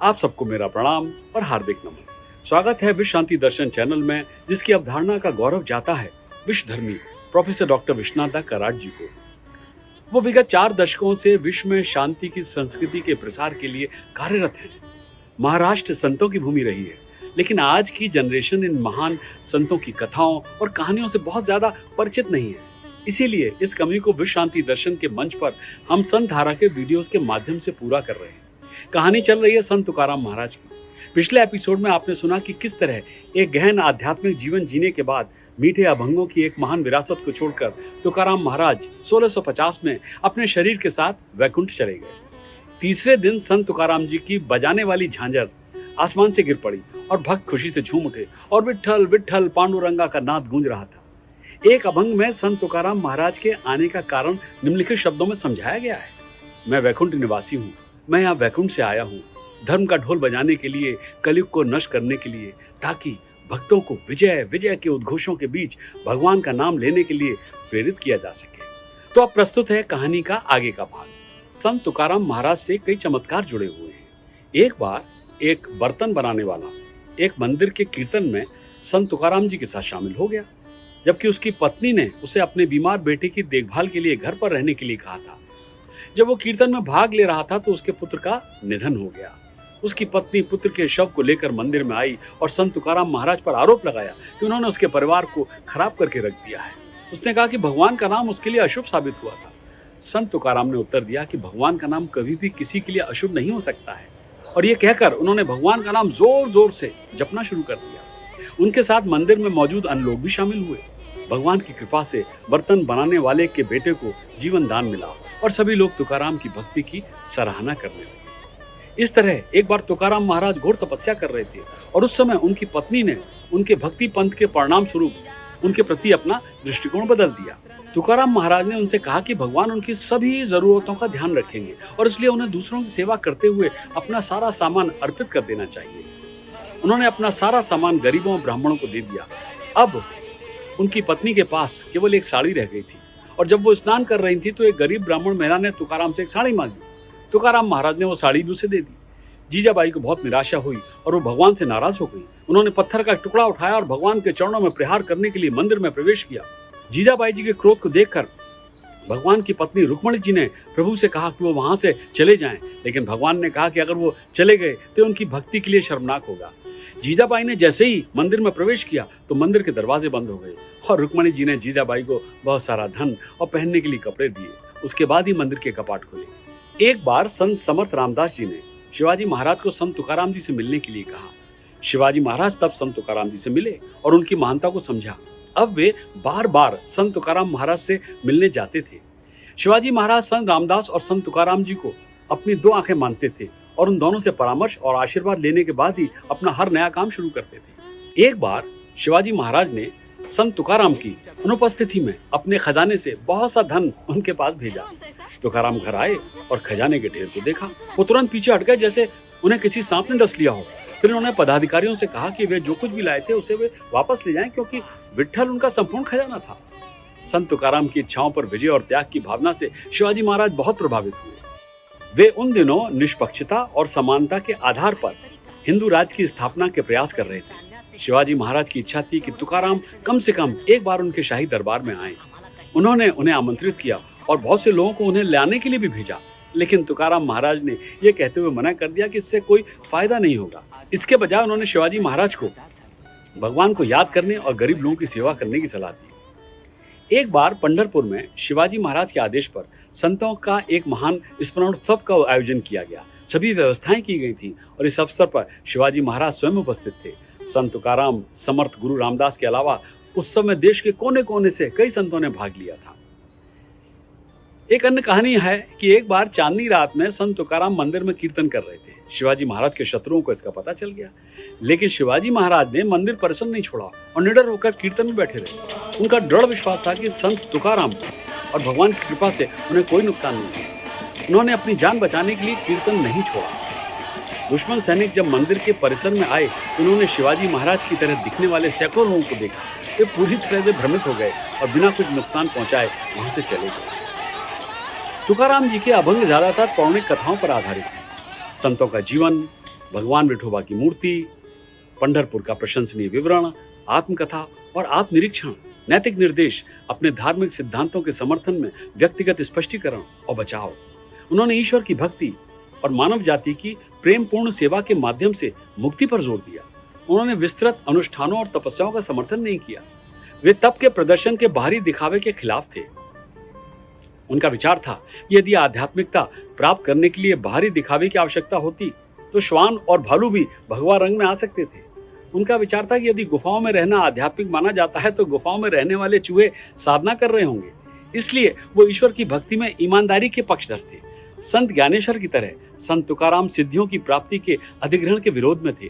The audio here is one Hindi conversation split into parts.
आप सबको मेरा प्रणाम और हार्दिक नमन। स्वागत है विश्व शांति दर्शन चैनल में, जिसकी अवधारणा का गौरव जाता है विश्वधर्मी प्रोफेसर डॉक्टर विश्वनाथ कराट जी को। वो विगत 4 दशकों से विश्व में शांति की संस्कृति के प्रसार के लिए कार्यरत हैं। महाराष्ट्र संतों की भूमि रही है, लेकिन आज की जनरेशन इन महान संतों की कथाओं और कहानियों से बहुत ज्यादा परिचित नहीं है। इसीलिए इस कमी को विश्व शांति दर्शन के मंच पर हम संत धारा के वीडियोस के माध्यम से पूरा कर रहे हैं। कहानी चल रही है संत तुकाराम महाराज की। पिछले एपिसोड में आपने सुना कि किस तरह एक गहन आध्यात्मिक जीवन जीने के बाद मीठे अभंगों की एक महान विरासत को छोड़कर तुकाराम महाराज 1650 में अपने शरीर के साथ वैकुंठ चले गए। तीसरे दिन संत तुकाराम जी की बजाने वाली झांझर आसमान से गिर पड़ी और भक्त खुशी से झूम उठे और विट्ठल विट्ठल पांडुरंगा का नाद गूंज रहा था। एक अभंग में संत तुकाराम महाराज के आने का कारण निम्नलिखित शब्दों में समझाया गया है। मैं वैकुंठ निवासी हूँ, मैं यहाँ वैकुंठ से आया हूँ, धर्म का ढोल बजाने के लिए, कलयुग को नष्ट करने के लिए, ताकि भक्तों को विजय विजय के उद्घोषों के बीच भगवान का नाम लेने के लिए प्रेरित किया जा सके। तो अब प्रस्तुत है कहानी का आगे का भाग। संत तुकाराम महाराज से कई चमत्कार जुड़े हुए हैं। एक बार एक बर्तन बनाने वाला एक मंदिर के कीर्तन में संत तुकाराम जी के साथ शामिल हो गया, जबकि उसकी पत्नी ने उसे अपने बीमार बेटे की देखभाल के लिए घर पर रहने के लिए कहा था। जब वो कीर्तन में भाग ले रहा था तो उसके पुत्र का निधन हो गया। उसकी पत्नी पुत्र के शव को लेकर मंदिर में आई और संत तुकाराम महाराज पर आरोप लगाया कि उन्होंने उसके परिवार को खराब करके रख दिया है। उसने कहा कि भगवान का नाम उसके लिए अशुभ साबित हुआ था। संत तुकाराम ने उत्तर दिया कि भगवान का नाम कभी भी किसी के लिए अशुभ नहीं हो सकता है, और ये कहकर उन्होंने भगवान का नाम जोर जोर से जपना शुरू कर दिया। उनके साथ मंदिर में मौजूद अन्य लोग भी शामिल हुए। भगवान की कृपा से बर्तन बनाने वाले के बेटे को जीवन दान मिला और सभी लोग तुकाराम की भक्ति की सराहना करने लगे। इस तरह एक बार तुकाराम महाराज घोर तपस्या कर रहे थे और उस समय उनकी पत्नी ने उनके भक्ति पंथ के परिणाम स्वरूप उनके प्रति अपना दृष्टिकोण बदल दिया। तुकाराम महाराज ने उनसे कहा कि भगवान उनकी सभी जरूरतों का ध्यान रखेंगे और इसलिए उन्हें दूसरों की सेवा करते हुए अपना सारा सामान अर्पित कर देना चाहिए। उन्होंने अपना सारा सामान गरीबों और ब्राह्मणों को दे दिया। अब उनकी पत्नी के पास केवल एक साड़ी रह गई थी, और जब वो स्नान कर रही थी तो एक गरीब ब्राह्मण महिला ने तुकाराम से एक साड़ी मांगी। तुकाराम महाराज ने वो साड़ी भी उसे दे दी। जीजाबाई को बहुत निराशा हुई और वो भगवान से नाराज हो गई। उन्होंने पत्थर का टुकड़ा उठाया और भगवान के चरणों में प्रहार करने के लिए मंदिर में प्रवेश किया। जीजाबाई जी के क्रोध को देखकर भगवान की पत्नी रुक्मणी जी ने प्रभु से कहा कि वो वहां से चले जाएं, लेकिन भगवान ने कहा कि अगर वो चले गए तो उनकी भक्ति के लिए शर्मनाक होगा। जीजाबाई ने जैसे ही मंदिर में प्रवेश किया तो मंदिर के दरवाजे बंद हो गए और रुक्मणी जी ने जीजाबाई को बहुत सारा धन और पहनने के लिए कपड़े दिए। उसके बाद ही मंदिर के कपाट खुले। एक बार संत समर्थ रामदास जी ने शिवाजी महाराज को संत तुकाराम जी से मिलने के लिए कहा। शिवाजी महाराज तब संत तुकाराम जी से मिले और उनकी महानता को समझा। अब वे बार बार संत तुकाराम महाराज से मिलने जाते थे। शिवाजी महाराज संत रामदास और संत तुकाराम जी को अपनी 2 आंखें मानते थे और उन दोनों से परामर्श और आशीर्वाद लेने के बाद ही अपना हर नया काम शुरू करते थे। एक बार शिवाजी महाराज ने संत तुकाराम की अनुपस्थिति में अपने खजाने से बहुत सा धन उनके पास भेजा। तुकाराम घर आए और खजाने के ढेर को देखा। वो तुरंत पीछे हट गए जैसे उन्हें किसी सांप ने डस लिया हो। फिर उन्होंने पदाधिकारियों से कहा कि वे जो कुछ भी लाए थे उसे वे वापस ले जाएं, क्योंकि विट्ठल उनका संपूर्ण खजाना था। संत तुकाराम की इच्छाओं पर विजय और त्याग की भावना से शिवाजी महाराज बहुत प्रभावित हुए। वे उन दिनों निष्पक्षता और समानता के आधार पर हिंदू राज्य की स्थापना के प्रयास कर रहे थे। शिवाजी महाराज की इच्छा थी कि तुकाराम कम से कम एक बार उनके शाही दरबार में आए। उन्होंने उन्हें आमंत्रित किया और बहुत से लोगों को उन्हें लाने के लिए भी भेजा, लेकिन तुकाराम महाराज ने यह कहते हुए मना कर दिया कि इससे कोई फायदा नहीं होगा। इसके बजाय उन्होंने शिवाजी महाराज को भगवान को याद करने और गरीब लोगों की सेवा करने की सलाह दी। एक बार पंढरपुर में शिवाजी महाराज के आदेश पर संतों का एक महान स्मरणोत्सव का आयोजन किया गया। सभी व्यवस्थाएं की गई थी और इस अवसर पर शिवाजी महाराज स्वयं उपस्थित थे। संत तुकाराम, समर्थ गुरु रामदास के अलावा उत्सव में देश के कोने कोने से कई संतों ने भाग लिया था। एक अन्य कहानी है कि एक बार चांदनी रात में संत तुकाराम मंदिर में कीर्तन कर रहे थे। शिवाजी महाराज के शत्रुओं को इसका पता चल गया, लेकिन शिवाजी महाराज ने मंदिर परिसर नहीं छोड़ा और निडर होकर कीर्तन में बैठे रहे। उनका दृढ़ विश्वास था कि संत तुकाराम और भगवान की कृपा से उन्हें कोई नुकसान नहीं हुआ। उन्होंने अपनी जान बचाने के लिए कीर्तन नहीं छोड़ा। दुश्मन सैनिक जब मंदिर के परिसर में आए तो उन्होंने शिवाजी महाराज की तरह दिखने वाले सैकड़ों लोगों को देखा। वे पूरी तरह से भ्रमित हो गए और बिना कुछ नुकसान पहुंचाए वहां से चले गए। तुकाराम जी के अभंग ज्यादातर पौराणिक कथाओं पर आधारित हैं। संतों का जीवन, भगवान विठोबा की मूर्ति, पंढरपुर का प्रशंसनीय विवरण, आत्मकथा और आत्मनिरीक्षण, नैतिक निर्देश, अपने धार्मिक सिद्धांतों के समर्थन में व्यक्तिगत स्पष्टीकरण और बचाव। उन्होंने ईश्वर की भक्ति और मानव जाति की प्रेमपूर्ण सेवा के माध्यम से मुक्ति पर जोर दिया। उन्होंने विस्तृत अनुष्ठानों और तपस्याओं का समर्थन नहीं किया। वे तप के प्रदर्शन के बाहरी दिखावे के खिलाफ थे। उनका विचार था कि यदि आध्यात्मिकता प्राप्त करने के लिए बाहरी दिखावे की आवश्यकता होती तो श्वान और भालू भी भगवा रंग में आ सकते थे। उनका विचार था कि यदि गुफाओं में रहना आध्यात्मिक माना जाता है तो गुफाओं में रहने वाले चूहे साधना कर रहे होंगे। इसलिए वो ईश्वर की भक्ति में ईमानदारी के पक्षधर थे। संत ज्ञानेश्वर की तरह संत तुकाराम सिद्धियों की प्राप्ति के अधिग्रहण के विरोध में थे।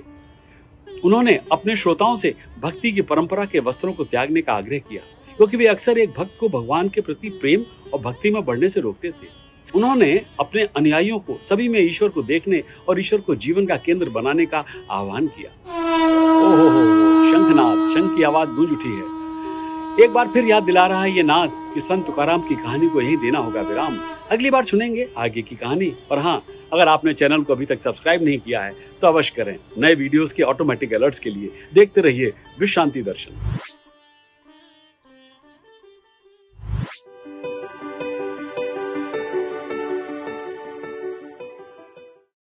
उन्होंने अपने श्रोताओं से भक्ति की परंपरा के वस्त्रों को त्यागने का आग्रह किया, क्योंकि वे अक्सर एक भक्त को भगवान के प्रति प्रेम और भक्ति में बढ़ने से रोकते थे। उन्होंने अपने अनुयायियों को सभी में ईश्वर को देखने और ईश्वर को जीवन का केंद्र बनाने का आह्वान किया। ओहो, शंखनाद, शंख की आवाज गूंज उठी है। एक बार फिर याद दिला रहा है ये नाद कि संत तुकाराम की कहानी को यहीं देना होगा विराम। अगली बार सुनेंगे आगे की कहानी। और हाँ, अगर आपने चैनल को अभी तक सब्सक्राइब नहीं किया है तो अवश्य करें। नए वीडियोस के ऑटोमेटिक अलर्ट्स के लिए देखते रहिए विश्व शांति दर्शन।